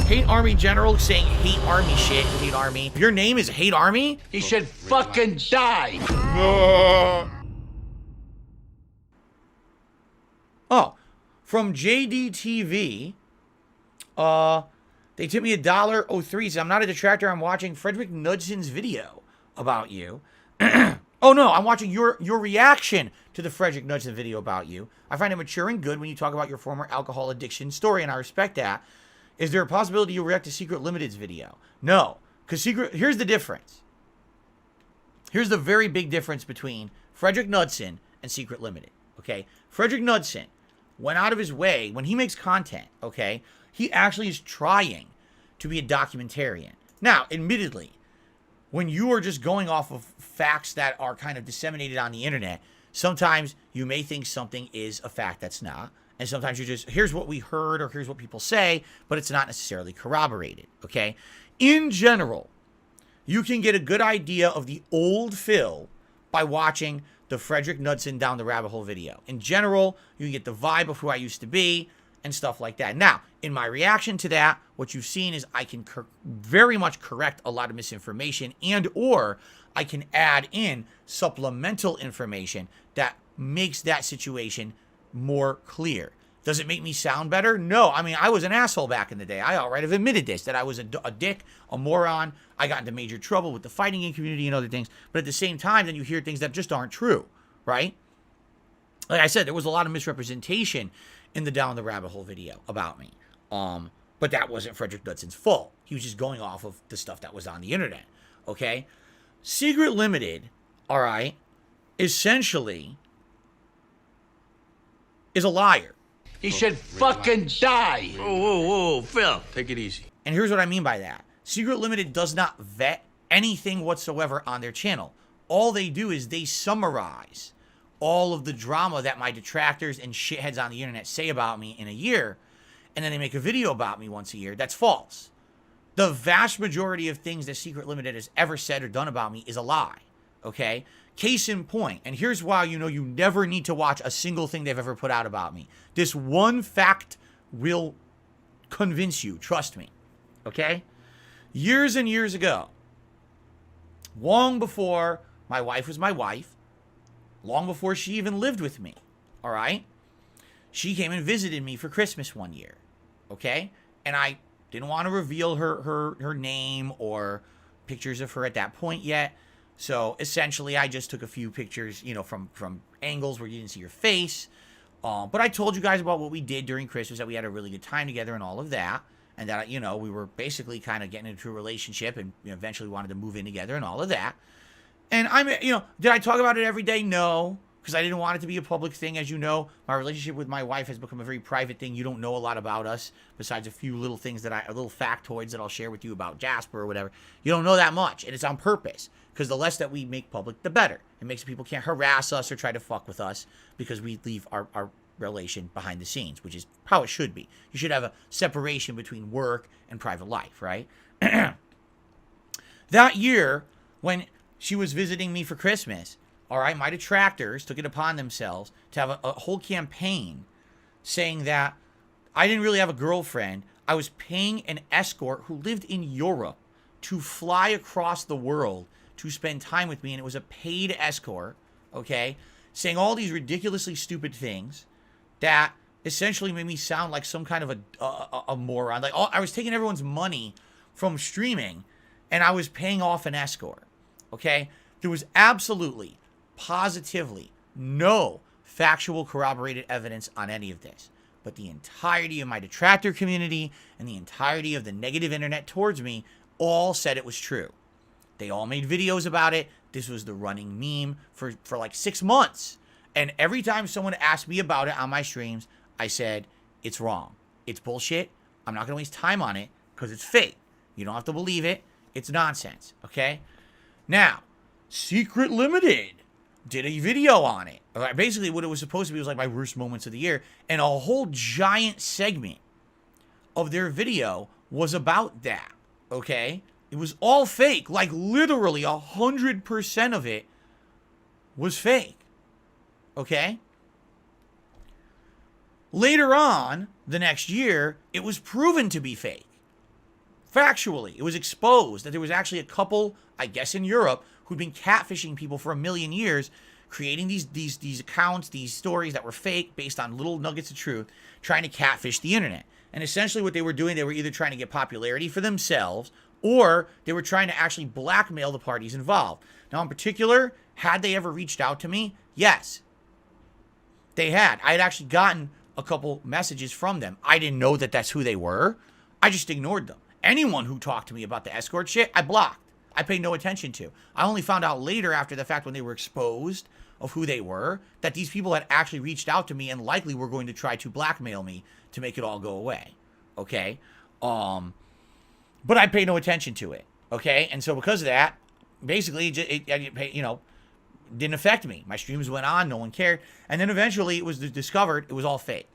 Hate Army General saying hate Army shit. Hate Army. If your name is Hate Army, he should fucking die. Oh, from JDTV, they tipped me $1.03. So I'm not a detractor. I'm watching Frederick Knudson's video about you. Oh no, I'm watching your reaction to the Frederick Knudson video about you. I find it mature and good when you talk about your former alcohol addiction story, and I respect that. Is there a possibility you'll react to Secret Limited's video? No, because here's the difference. Here's the very big difference between Frederick Knudson and Secret Limited, okay? Frederick Knudson went out of his way, when he makes content, okay, he actually is trying to be a documentarian. Now, admittedly, when you are just going off of facts that are kind of disseminated on the internet, sometimes you may think something is a fact that's not. And sometimes you just, here's what we heard or here's what people say, but it's not necessarily corroborated, okay? In general, you can get a good idea of the old Phil by watching the Frederick Knudson Down the Rabbit Hole video. In general, you can get the vibe of who I used to be and stuff like that. Now, in my reaction to that, what you've seen is I can very much correct a lot of misinformation, and or I can add in supplemental information that makes that situation more clear. Does it make me sound better? No. I mean, I was an asshole back in the day. I outright have admitted this, that I was a dick, a moron. I got into major trouble with the fighting game community and other things. But at the same time, then you hear things that just aren't true, right? Like I said, there was a lot of misrepresentation in the Down the Rabbit Hole video about me. But that wasn't Frederick Knudson's fault. He was just going off of the stuff that was on the internet, okay? Secret Limited, all right, essentially is a liar. He should fucking die. Whoa, Phil, take it easy. And here's what I mean by that. Secret Limited does not vet anything whatsoever on their channel. All they do is they summarize all of the drama that my detractors and shitheads on the internet say about me in a year, and then they make a video about me once a year. That's false. The vast majority of things that Secret Limited has ever said or done about me is a lie, okay? Case in point, and here's why you know you never need to watch a single thing they've ever put out about me. This one fact will convince you, trust me, okay? Years and years ago, long before my wife was my wife, long before she even lived with me, all right? She came and visited me for Christmas one year, okay? And I didn't want to reveal her name or pictures of her at that point yet. So essentially, I just took a few pictures, you know, from angles where you didn't see your face. But I told you guys about what we did during Christmas, that we had a really good time together and all of that. And that, you know, we were basically kind of getting into a relationship and eventually wanted to move in together and all of that. And did I talk about it every day? No, because I didn't want it to be a public thing. As you know, my relationship with my wife has become a very private thing. You don't know a lot about us besides a few little things little factoids that I'll share with you about Jasper or whatever. You don't know that much, and it's on purpose, because the less that we make public, the better. It makes people can't harass us or try to fuck with us, because we leave our relation behind the scenes, which is how it should be. You should have a separation between work and private life, right? That year, when she was visiting me for Christmas, all right, my detractors took it upon themselves to have a whole campaign saying that I didn't really have a girlfriend. I was paying an escort who lived in Europe to fly across the world to spend time with me, and it was a paid escort, okay, saying all these ridiculously stupid things that essentially made me sound like some kind of a moron. Like, I was taking everyone's money from streaming, and I was paying off an escort, okay? There was absolutely, positively, no factual corroborated evidence on any of this. But the entirety of my detractor community and the entirety of the negative internet towards me all said it was true. They all made videos about it. This was the running meme for like 6 months. And every time someone asked me about it on my streams, I said, it's wrong. It's bullshit. I'm not going to waste time on it because it's fake. You don't have to believe it. It's nonsense, okay? Now, Secret Limited did a video on it. Basically, what it was supposed to be was like my worst moments of the year. And a whole giant segment of their video was about that, okay? It was all fake. Like, literally 100% of it was fake, okay? Later on, the next year, it was proven to be fake, Factually, it was exposed that there was actually a couple, I guess in Europe, who'd been catfishing people for 1,000,000 years, creating these accounts, these stories that were fake based on little nuggets of truth, trying to catfish the internet. And essentially what they were doing, they were either trying to get popularity for themselves, or they were trying to actually blackmail the parties involved. Now, in particular, had they ever reached out to me? Yes, they had. I had actually gotten a couple messages from them. I didn't know that that's who they were. I just ignored them. Anyone who talked to me about the escort shit, I blocked. I paid no attention to. I only found out later after the fact when they were exposed of who they were, that these people had actually reached out to me and likely were going to try to blackmail me to make it all go away. Okay? But I paid no attention to it. Okay? And so because of that, basically, it didn't affect me. My streams went on, no one cared. And then eventually it was discovered it was all fake.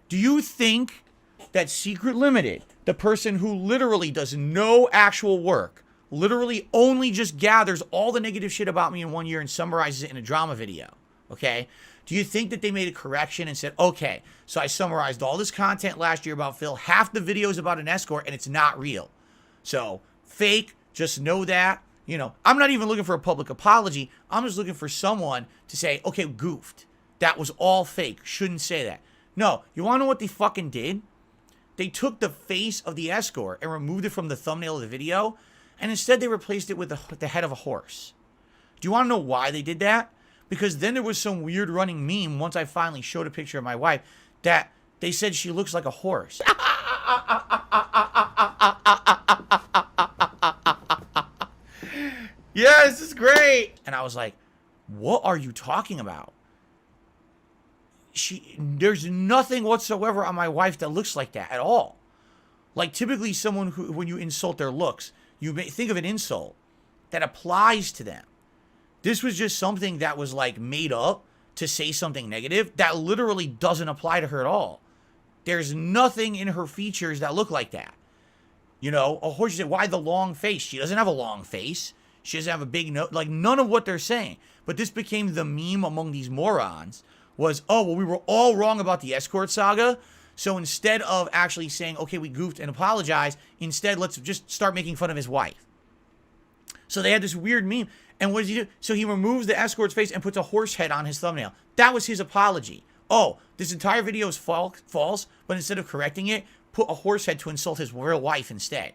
Do you think that Secret Limited, the person who literally does no actual work, literally only just gathers all the negative shit about me in 1 year and summarizes it in a drama video, okay? Do you think that they made a correction and said, okay, so I summarized all this content last year about Phil, half the video is about an escort and it's not real. So, fake, just know that. You know, I'm not even looking for a public apology. I'm just looking for someone to say, okay, goofed. That was all fake. Shouldn't say that. No, you want to know what they fucking did? They took the face of the escort and removed it from the thumbnail of the video, and instead they replaced it with the head of a horse. Do you want to know why they did that? Because then there was some weird running meme once I finally showed a picture of my wife that they said she looks like a horse. Yeah, this is great. And I was like, what are you talking about? There's nothing whatsoever on my wife that looks like that at all. Like typically someone who, when you insult their looks, you may think of an insult that applies to them. This was just something that was like made up to say something negative that literally doesn't apply to her at all. There's nothing in her features that look like that. You know, a horse, you say, why the long face? She doesn't have a long face. She doesn't have a big nose. Like none of what they're saying. But this became the meme among these morons was, oh, well, we were all wrong about the escort saga. So instead of actually saying, okay, we goofed and apologize, instead let's just start making fun of his wife. So they had this weird meme. And what does he do? So he removes the escort's face and puts a horse head on his thumbnail. That was his apology. Oh, this entire video is false, but instead of correcting it, put a horse head to insult his real wife instead.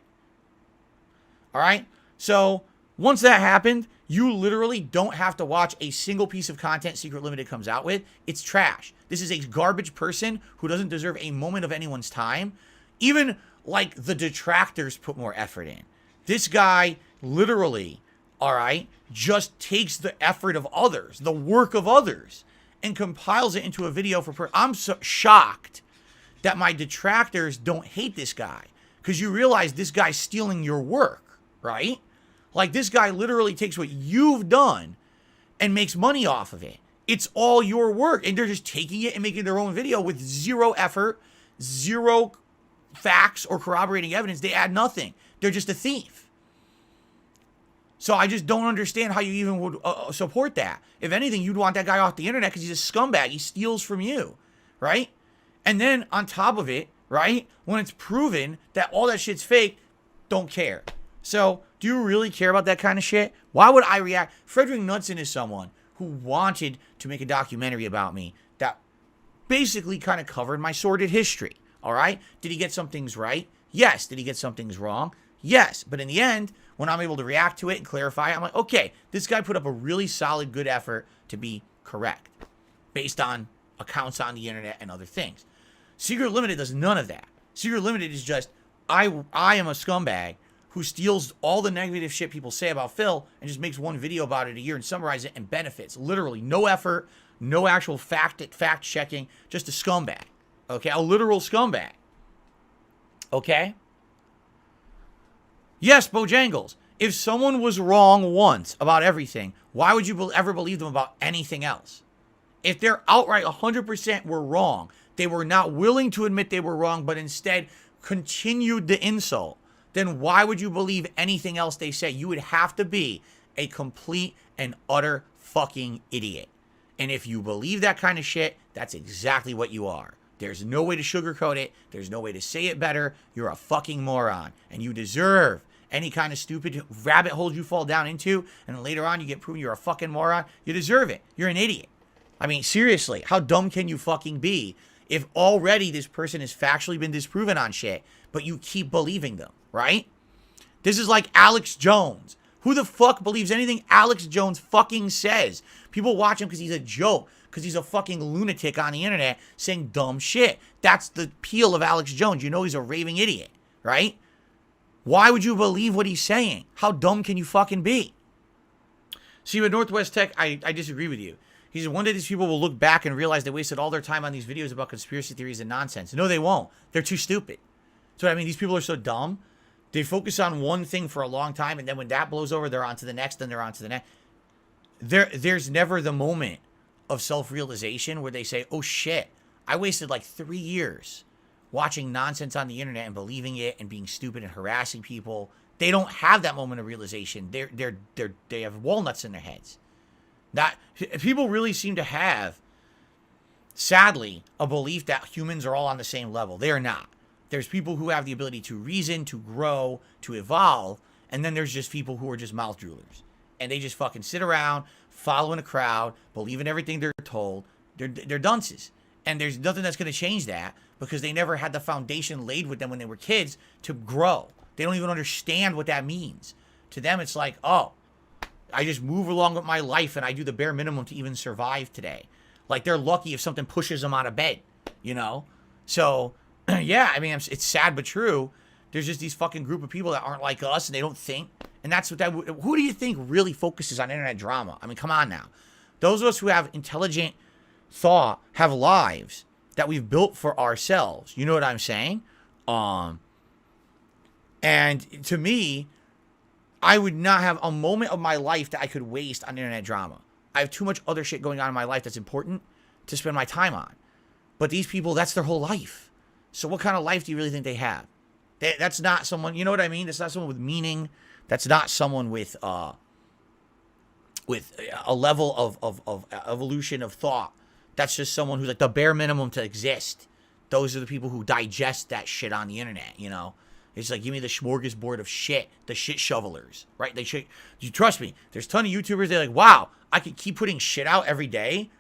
All right? So once that happened, you literally don't have to watch a single piece of content Secret Limited comes out with. It's trash. This is a garbage person who doesn't deserve a moment of anyone's time. Even like the detractors put more effort in. This guy literally, all right, just takes the effort of others, the work of others, and compiles it into a video for I'm so shocked that my detractors don't hate this guy, because you realize this guy's stealing your work, right? Like this guy literally takes what you've done and makes money off of it. It's all your work, and they're just taking it and making their own video with zero effort, zero facts or corroborating evidence. They add nothing. They're just a thief. So I just don't understand how you even would support that. If anything, you'd want that guy off the internet because he's a scumbag. He steals from you, right? And then on top of it, right, when it's proven that all that shit's fake, don't care. So do you really care about that kind of shit? Why would I react? Frederick Knudsen is someone who wanted to make a documentary about me that basically kind of covered my sordid history, all right? Did he get some things right? Yes. Did he get some things wrong? Yes. But in the end, when I'm able to react to it and clarify it, I'm like, okay, this guy put up a really solid, good effort to be correct based on accounts on the internet and other things. Secret Limited does none of that. Secret Limited is just, I am a scumbag who steals all the negative shit people say about Phil and just makes one video about it a year and summarizes it and benefits. Literally, no effort, no actual fact-checking, just a scumbag. Okay? A literal scumbag. Okay? Yes, Bojangles. If someone was wrong once about everything, why would you ever believe them about anything else? If they're outright 100% were wrong, they were not willing to admit they were wrong, but instead continued the insult, then why would you believe anything else they say? You would have to be a complete and utter fucking idiot. And if you believe that kind of shit, that's exactly what you are. There's no way to sugarcoat it. There's no way to say it better. You're a fucking moron. And you deserve any kind of stupid rabbit holes you fall down into. And then later on you get proven you're a fucking moron. You deserve it. You're an idiot. I mean, seriously, how dumb can you fucking be if already this person has factually been disproven on shit, but you keep believing them, right? This is like Alex Jones. Who the fuck believes anything Alex Jones fucking says? People watch him because he's a joke, because he's a fucking lunatic on the internet saying dumb shit. That's the appeal of Alex Jones. You know he's a raving idiot, right? Why would you believe what he's saying? How dumb can you fucking be? See, with Northwest Tech, I disagree with you. He said, one day these people will look back and realize they wasted all their time on these videos about conspiracy theories and nonsense. No, they won't. They're too stupid. So, I mean, these people are so dumb. They focus on one thing for a long time, and then when that blows over, they're on to the next, then they're on to the next. There's never the moment of self-realization where they say, oh shit, I wasted like 3 years watching nonsense on the internet and believing it and being stupid and harassing people. They don't have that moment of realization. They have walnuts in their heads. People really seem to have, sadly, a belief that humans are all on the same level. They are not. There's people who have the ability to reason, to grow, to evolve, and then there's just people who are just mouth droolers. And they just fucking sit around, following a crowd, believing everything they're told. They're dunces. And there's nothing that's going to change that because they never had the foundation laid with them when they were kids to grow. They don't even understand what that means. To them, it's like, oh, I just move along with my life and I do the bare minimum to even survive today. Like they're lucky if something pushes them out of bed, you know? So, yeah, I mean, it's sad but true. There's just these fucking group of people that aren't like us and they don't think. And that's what who do you think really focuses on internet drama? I mean, come on now. Those of us who have intelligent thought have lives that we've built for ourselves. You know what I'm saying? And to me, I would not have a moment of my life that I could waste on internet drama. I have too much other shit going on in my life that's important to spend my time on. But these people, that's their whole life. So what kind of life do you really think they have? That's not someone, you know what I mean? That's not someone with meaning. That's not someone with a level of evolution of thought. That's just someone who's like the bare minimum to exist. Those are the people who digest that shit on the internet, you know? It's like, give me the smorgasbord of shit, the shit shovelers, right? You trust me, there's a ton of YouTubers, they're like, wow, I could keep putting shit out every day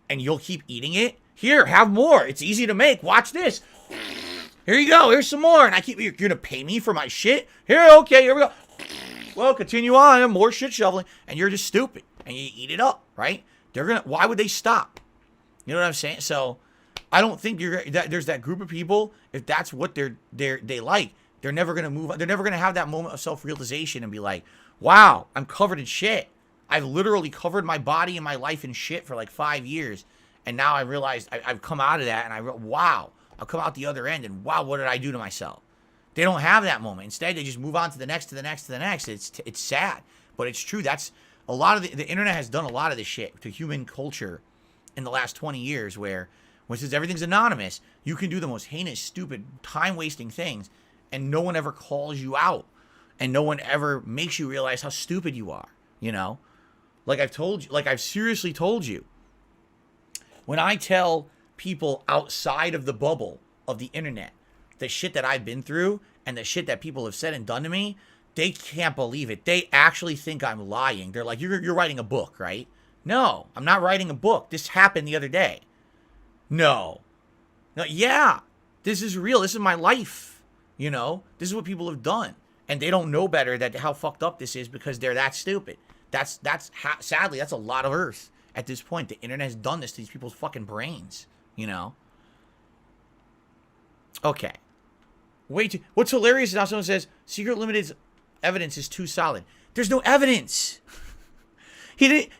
and you'll keep eating it. Here, have more. It's easy to make. Watch this. Here you go. Here's some more. And you're going to pay me for my shit? Here, okay, here we go. Well, continue on. More shit shoveling. And you're just stupid. And you eat it up, right? Why would they stop? You know what I'm saying? So, I don't think there's that group of people, if that's what they like, they're never going to move on. They're never going to have that moment of self-realization and be like, wow, I'm covered in shit. I've literally covered my body and my life in shit for like 5 years. And now I realized I've come out of that and wow, I've come out the other end and wow, what did I do to myself? They don't have that moment. Instead, they just move on to the next, to the next, to the next. It's sad, but it's true. That's a lot of the internet has done a lot of this shit to human culture in the last 20 years where since everything's anonymous, you can do the most heinous, stupid, time-wasting things and no one ever calls you out and no one ever makes you realize how stupid you are, you know? Like I've seriously told you, when I tell people outside of the bubble of the internet the shit that I've been through and the shit that people have said and done to me, they can't believe it. They actually think I'm lying. They're like, you're writing a book, right? No, I'm not writing a book. This happened the other day. No, yeah, this is real. This is my life. You know, this is what people have done. And they don't know better that how fucked up this is because they're that stupid. Sadly, that's a lot of Earth. At this point, the internet has done this to these people's fucking brains, you know? Okay. What's hilarious is now someone says, Secret Limited's evidence is too solid. There's no evidence.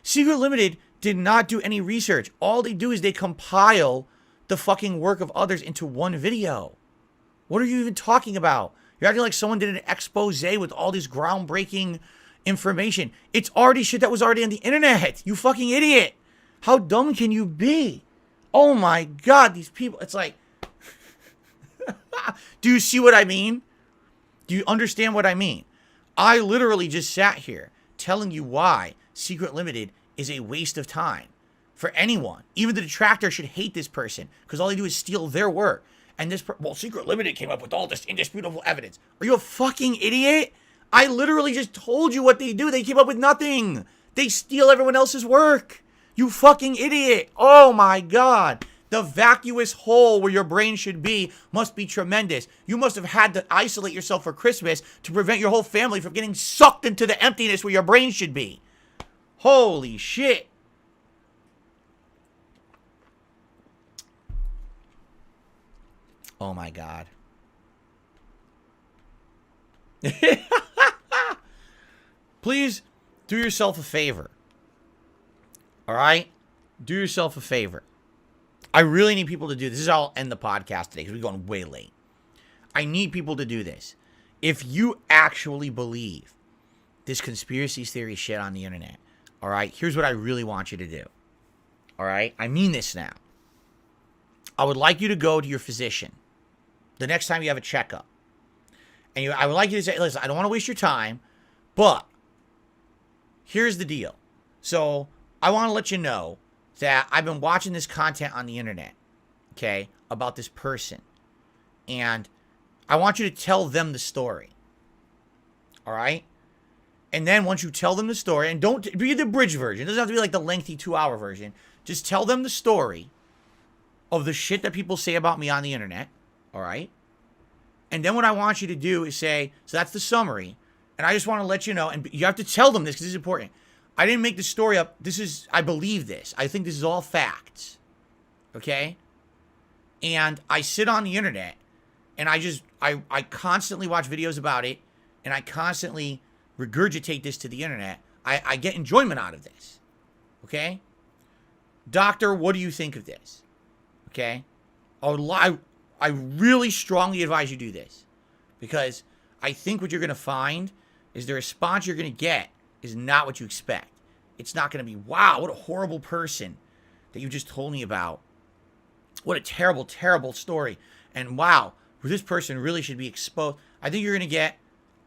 Secret Limited did not do any research. All they do is they compile the fucking work of others into one video. What are you even talking about? You're acting like someone did an expose with all this groundbreaking information. It's already shit that was already on the internet. You fucking idiot. How dumb can you be? Oh my God, these people. It's like, do you see what I mean? Do you understand what I mean? I literally just sat here telling you why Secret Limited is a waste of time for anyone. Even the detractor should hate this person because all they do is steal their work. And this, well, Secret Limited came up with all this indisputable evidence. Are you a fucking idiot? I literally just told you what they do. They came up with nothing. They steal everyone else's work. You fucking idiot. Oh my God. The vacuous hole where your brain should be must be tremendous. You must have had to isolate yourself for Christmas to prevent your whole family from getting sucked into the emptiness where your brain should be. Holy shit. Oh my God. Please do yourself a favor. All right? Do yourself a favor. I really need people to do this. This is how I'll end the podcast today because we're going way late. I need people to do this. If you actually believe this conspiracy theory shit on the internet, all right, here's what I really want you to do. All right? I mean this now. I would like you to go to your physician the next time you have a checkup. And I would like you to say, listen, I don't want to waste your time, but here's the deal. So I want to let you know that I've been watching this content on the internet, okay, about this person. And I want you to tell them the story. All right? And then once you tell them the story, and don't be the bridge version. It doesn't have to be like the lengthy 2-hour version. Just tell them the story of the shit that people say about me on the internet. All right? And then what I want you to do is say, so that's the summary. And I just want to let you know, and you have to tell them this because this is important. I didn't make the story up. I believe this. I think this is all facts. Okay? And I sit on the internet and I constantly watch videos about it and I constantly regurgitate this to the internet. I get enjoyment out of this. Okay? Doctor, what do you think of this? Okay? I really strongly advise you do this because I think what you're going to find is the response you're going to get is not what you expect. It's not going to be, wow, what a horrible person that you just told me about. What a terrible, terrible story. And wow, this person really should be exposed. I think you're going to get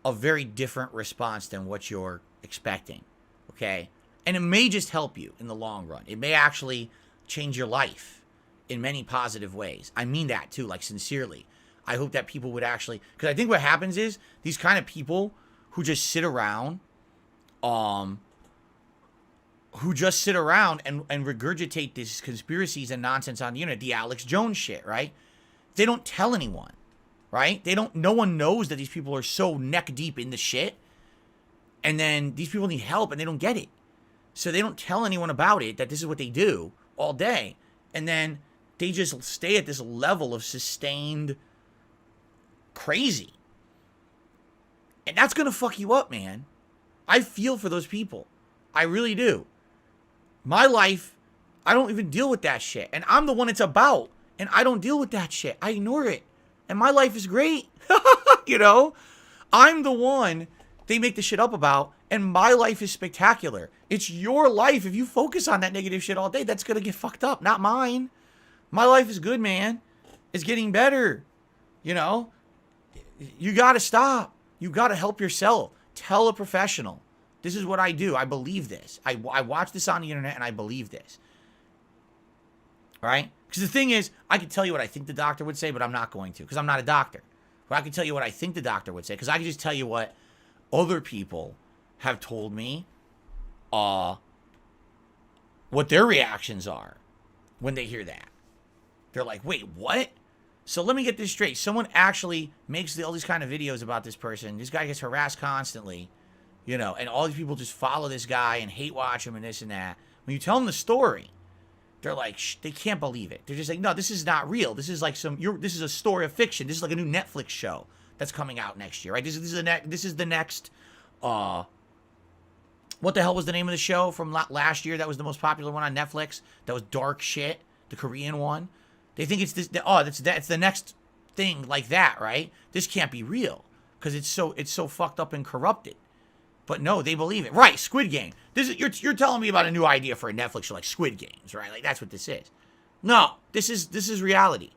a very different response than what you're expecting. Okay? And it may just help you in the long run. It may actually change your life in many positive ways. I mean that too, like sincerely. I hope that people would actually, because I think what happens is these kind of people who just sit around, and regurgitate these conspiracies and nonsense on the internet, the Alex Jones shit, right? They don't tell anyone, right? No one knows that these people are so neck deep in the shit. And then these people need help and they don't get it. So they don't tell anyone about it, that this is what they do all day. And then they just stay at this level of sustained crazy. And that's going to fuck you up, man. I feel for those people. I really do. My life, I don't even deal with that shit. And I'm the one it's about. And I don't deal with that shit. I ignore it. And my life is great. You know? I'm the one they make the shit up about. And my life is spectacular. It's your life. If you focus on that negative shit all day, that's going to get fucked up. Not mine. My life is good, man. It's getting better. You know? You got to stop. You got to help yourself. Tell a professional. This is what I do. I believe this. I watch this on the internet and I believe this. All right? Because the thing is, I can tell you what I think the doctor would say, but I'm not going to because I'm not a doctor. But I can tell you what I think the doctor would say because I can just tell you what other people have told me what their reactions are when they hear that. They're like, wait, what? So let me get this straight. Someone actually makes all these kind of videos about this person. This guy gets harassed constantly, you know, and all these people just follow this guy and hate watch him and this and that. When you tell them the story, they're like, they can't believe it. They're just like, no, this is not real. This is like this is a story of fiction. This is like a new Netflix show that's coming out next year, right? This is the next, what the hell was the name of the show from last year that was the most popular one on Netflix? That was dark shit, the Korean one. They think it's this. Oh, it's the next thing like that, right? This can't be real because it's so fucked up and corrupted. But no, they believe it. Right, Squid Game. This is you're telling me about a new idea for a Netflix show like Squid Games, right? Like that's what this is. No, this is reality.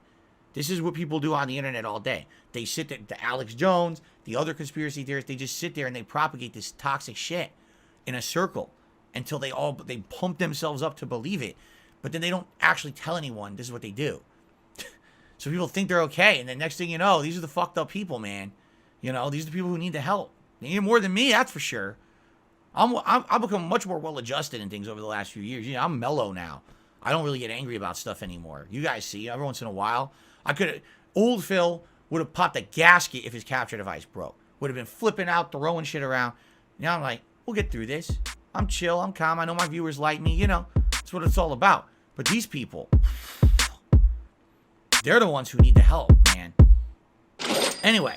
This is what people do on the internet all day. They sit there, the Alex Jones, the other conspiracy theorists, they just sit there and they propagate this toxic shit in a circle until they pump themselves up to believe it. but then they don't actually tell anyone this is what they do. So people think they're okay, and then next thing you know, these are the fucked up people, man. You know, these are the people who need the help. They need it more than me, that's for sure. I've become much more well-adjusted in things over the last few years. You know, I'm mellow now. I don't really get angry about stuff anymore. You guys see, every once in a while, old Phil would have popped a gasket if his capture device broke. Would have been flipping out, throwing shit around. Now I'm like, we'll get through this. I'm chill, I'm calm. I know my viewers like me, you know. That's what it's all about. But these people, they're the ones who need the help, man. Anyway,